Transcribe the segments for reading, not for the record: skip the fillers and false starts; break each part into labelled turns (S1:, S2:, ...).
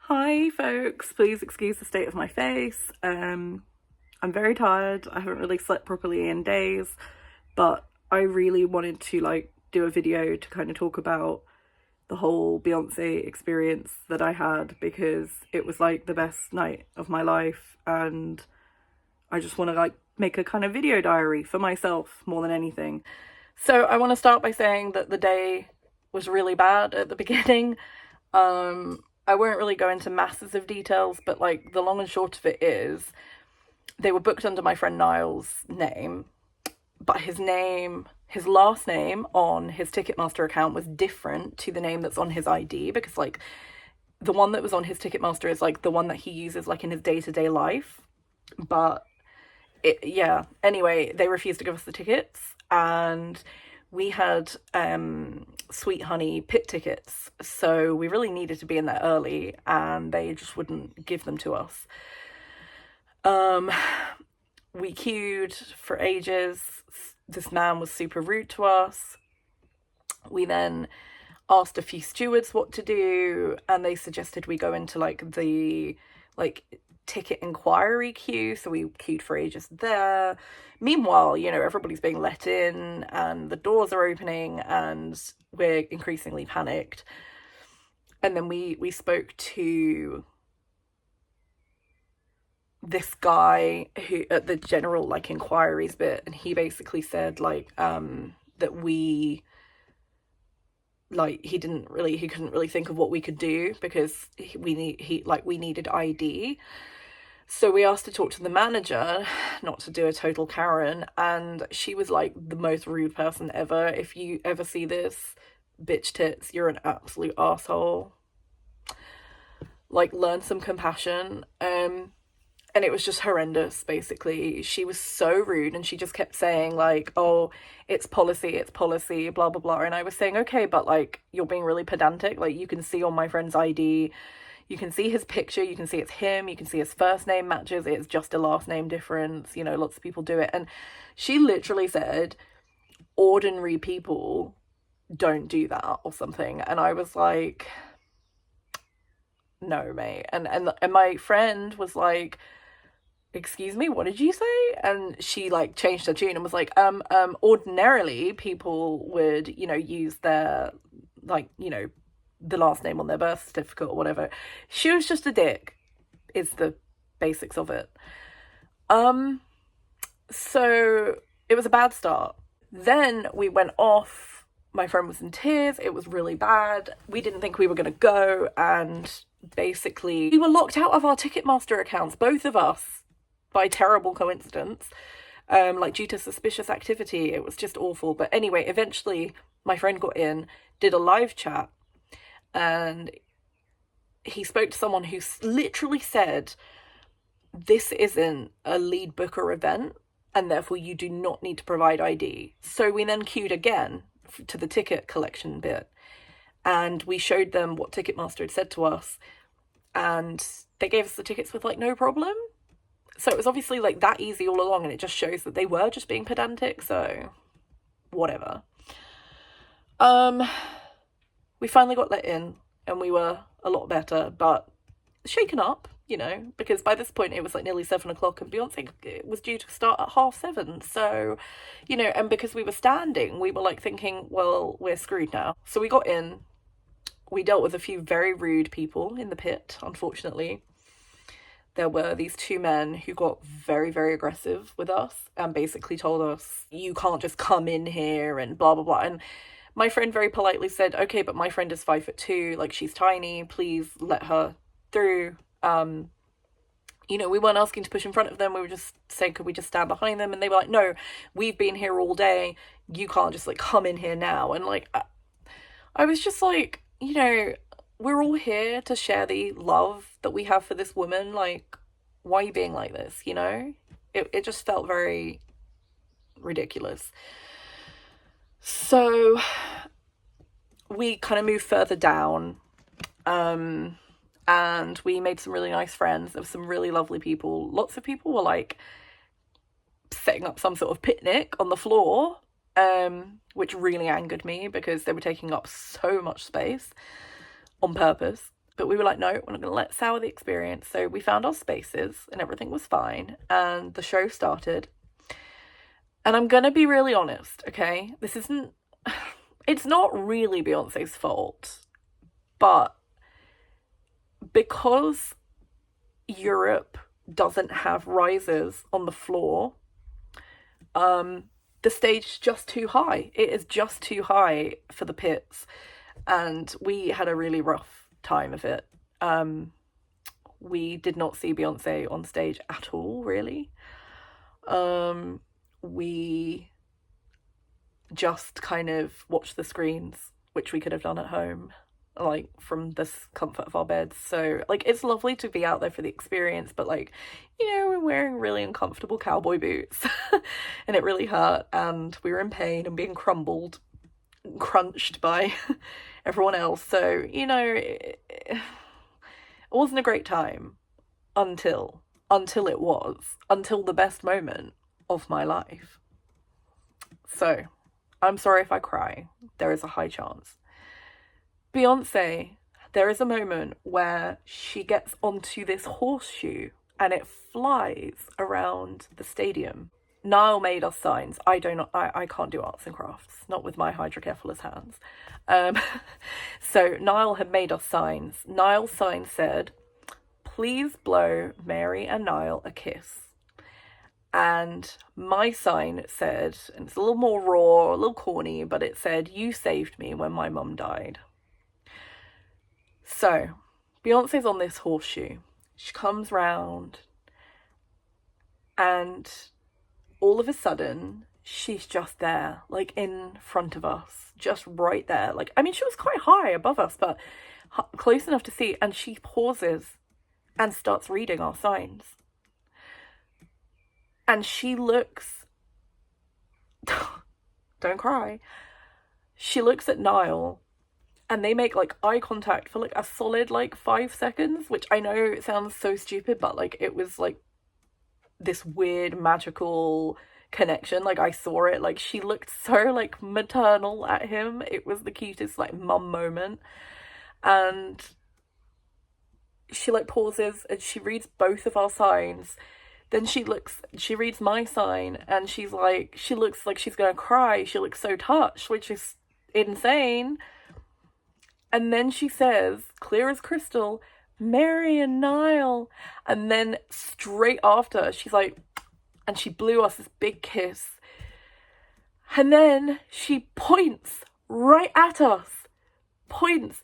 S1: Hi folks, please excuse the state of my face. I'm very tired. I haven't really slept properly in days, but I really wanted to do a video to kind of talk about the whole Beyoncé experience that I had because it was like the best night of my life, and I just want to make a kind of video diary for myself more than anything. So I want to start by saying that the day was really bad at the beginning. I won't really go into masses of details, but the long and short of it is they were booked under my friend Niall's name, but his last name on his Ticketmaster account was different to the name that's on his ID, because the one that was on his Ticketmaster is the one that he uses in his day-to-day life. But yeah, anyway, they refused to give us the tickets, and we had Sweet Honey pit tickets, so we really needed to be in there early, and they just wouldn't give them to us. We queued for ages. This man was super rude to us. We then asked a few stewards what to do, and they suggested we go into the ticket inquiry queue, so we queued for ages there. Meanwhile, everybody's being let in and the doors are opening and we're increasingly panicked. And then we spoke to this guy who at the general inquiries bit, and he basically said that we he couldn't really think of what we could do because we needed ID. So we asked to talk to the manager, not to do a total Karen, and she was the most rude person ever. If you ever see this, bitch tits, you're an absolute asshole. Learn some compassion. And it was just horrendous, basically. She was so rude, and she just kept saying oh, it's policy, blah blah blah. And I was saying, okay, but you're being really pedantic. You can see on my friend's ID, you can see his picture, you can see it's him, you can see his first name matches, it's just a last name difference, lots of people do it. And she literally said ordinary people don't do that or something. And I was like, no, mate. And my friend was like, excuse me, what did you say? And she changed her tune and was like, ordinarily people would, use their the last name on their birth certificate or whatever. She was just a dick, is the basics of it. So it was a bad start. Then we went off. My friend was in tears. It was really bad. We didn't think we were going to go, and basically we were locked out of our Ticketmaster accounts, both of us, by terrible coincidence, due to suspicious activity. It was just awful. But anyway, eventually my friend got in, did a live chat, and he spoke to someone who literally said, this isn't a lead booker event, and therefore you do not need to provide ID. So we then queued again to the ticket collection bit, and we showed them what Ticketmaster had said to us, and they gave us the tickets with no problem. So it was obviously that easy all along, and it just shows that they were just being pedantic. So whatever. We finally got let in, and we were a lot better, but shaken up, because by this point it was nearly 7 o'clock, and Beyonce was due to start at 7:30. So, and because we were standing, we were thinking, well, we're screwed now. So we got in. We dealt with a few very rude people in the pit, unfortunately. There were these two men who got very, very aggressive with us and basically told us, you can't just come in here and blah, blah, blah. And my friend very politely said, okay, but my friend is 5'2", she's tiny, please let her through. We weren't asking to push in front of them. We were just saying, could we just stand behind them? And they were like, no, we've been here all day. You can't just come in here now. And I was just we're all here to share the love that we have for this woman. Why are you being like this? It just felt very ridiculous. So we kind of moved further down, and we made some really nice friends. There were some really lovely people. Lots of people were setting up some sort of picnic on the floor, which really angered me because they were taking up so much space on purpose. But we were like, no, we're not going to let sour the experience. So we found our spaces and everything was fine. And the show started. And I'm going to be really honest, okay? This isn't... It's not really Beyonce's fault. But because Europe doesn't have risers on the floor, the stage is just too high. It is just too high for the pits. And we had a really rough time of it. We did not see Beyonce on stage at all, really. We just kind of watched the screens, which we could have done at home, like from the comfort of our beds. So like, it's lovely to be out there for the experience, but like, you know, we're wearing really uncomfortable cowboy boots and it really hurt, and we were in pain and being crunched by everyone else. So, you know, it wasn't a great time until the best moment of my life. So I'm sorry if I cry. There is a high chance. Beyonce, there is a moment where she gets onto this horseshoe and it flies around the stadium. Niall made us signs. I can't do arts and crafts, not with my hydrocephalus hands. So Niall had made us signs. Niall's sign said, "Please blow Mary and Niall a kiss." And my sign said, and it's a little more raw, a little corny, but it said, "You saved me when my mum died." So Beyonce's on this horseshoe. She comes round and all of a sudden, she's just there, like in front of us, just right there. Like, I mean, she was quite high above us, but close enough to see. And she pauses and starts reading our signs. And she looks, don't cry. She looks at Niall and they make like eye contact for like a solid like 5 seconds, which I know it sounds so stupid, but like it was like this weird magical connection. Like I saw it, like she looked so like maternal at him. It was the cutest like mum moment. And she like pauses and she reads both of our signs. Then she reads my sign and she looks like she's gonna cry. She looks so touched, which is insane. And then she says, clear as crystal, "Mary and Niall." And then straight after, she's like, and she blew us this big kiss. And then she points right at us, points,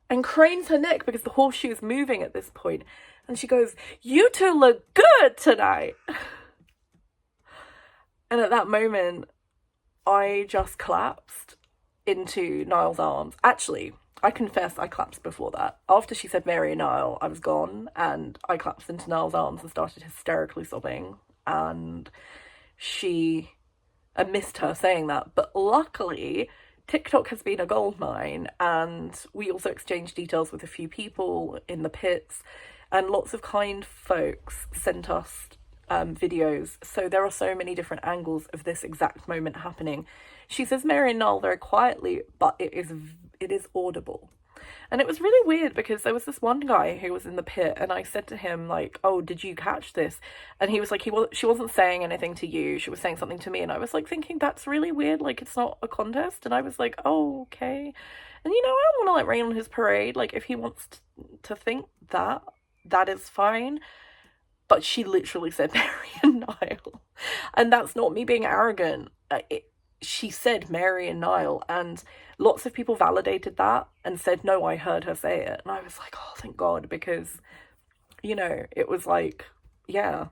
S1: and cranes her neck because the horseshoe is moving at this point. And she goes, "You two look good tonight." And at that moment, I just collapsed into Niall's arms. Actually, I confess I collapsed before that. After she said Mary and Niall, I was gone and I collapsed into Niall's arms and started hysterically sobbing. And I missed her saying that. But luckily, TikTok has been a goldmine, and we also exchanged details with a few people in the pits, and lots of kind folks sent us videos. So there are so many different angles of this exact moment happening. She says Mary and Niall very quietly, but it is audible. And it was really weird because there was this one guy who was in the pit and I said to him like, "Oh, did you catch this?" And he was like, she wasn't saying anything to you, she was saying something to me. And I was like thinking, that's really weird, like it's not a contest. And I was like, oh, okay. And you know, I don't want to like rain on his parade. Like if he wants to think that is fine. But she literally said Mary and Niall. And that's not me being arrogant. She said Mary and Niall, and lots of people validated that and said, no, I heard her say it. And I was like, oh, thank God, because, you know, it was like, yeah.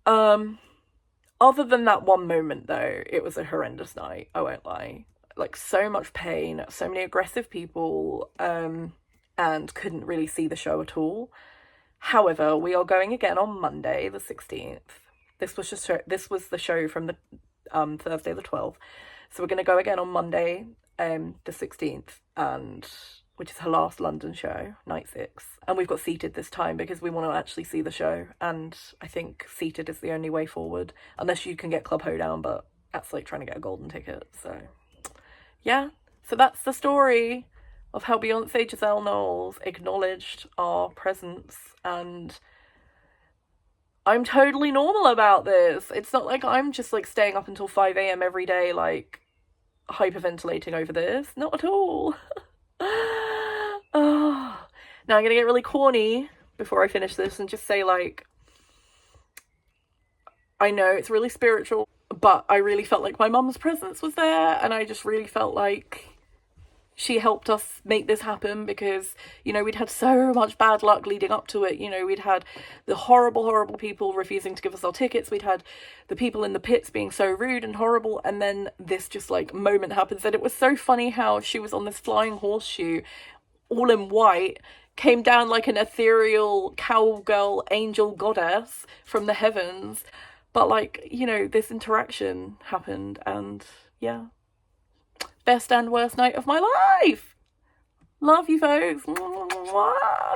S1: Other than that one moment, though, it was a horrendous night, I won't lie. Like, so much pain, so many aggressive people, and couldn't really see the show at all. However, we are going again on Monday, the 16th. This was the show from the Thursday the 12th. So we're going to go again on Monday, the 16th, and which is her last London show, night 6. And we've got seated this time because we want to actually see the show. And I think seated is the only way forward, unless you can get Club Hoedown, but that's like trying to get a golden ticket. So yeah, so that's the story. of how Beyoncé Giselle Knowles acknowledged our presence, and I'm totally normal about this. It's not like I'm just like staying up until 5 a.m. every day, like hyperventilating over this. Not at all. Oh. Now I'm gonna get really corny before I finish this and just say, like, I know it's really spiritual, but I really felt like my mum's presence was there, and I just really felt like she helped us make this happen, because, you know, we'd had so much bad luck leading up to it. You know, we'd had the horrible people refusing to give us our tickets. We'd had the people in the pits being so rude and horrible. And then this just like moment happens. And it was so funny how she was on this flying horseshoe, all in white, came down like an ethereal cowgirl angel goddess from the heavens. But like, you know, this interaction happened, and yeah. Best and worst night of my life. Love you, folks. Mwah.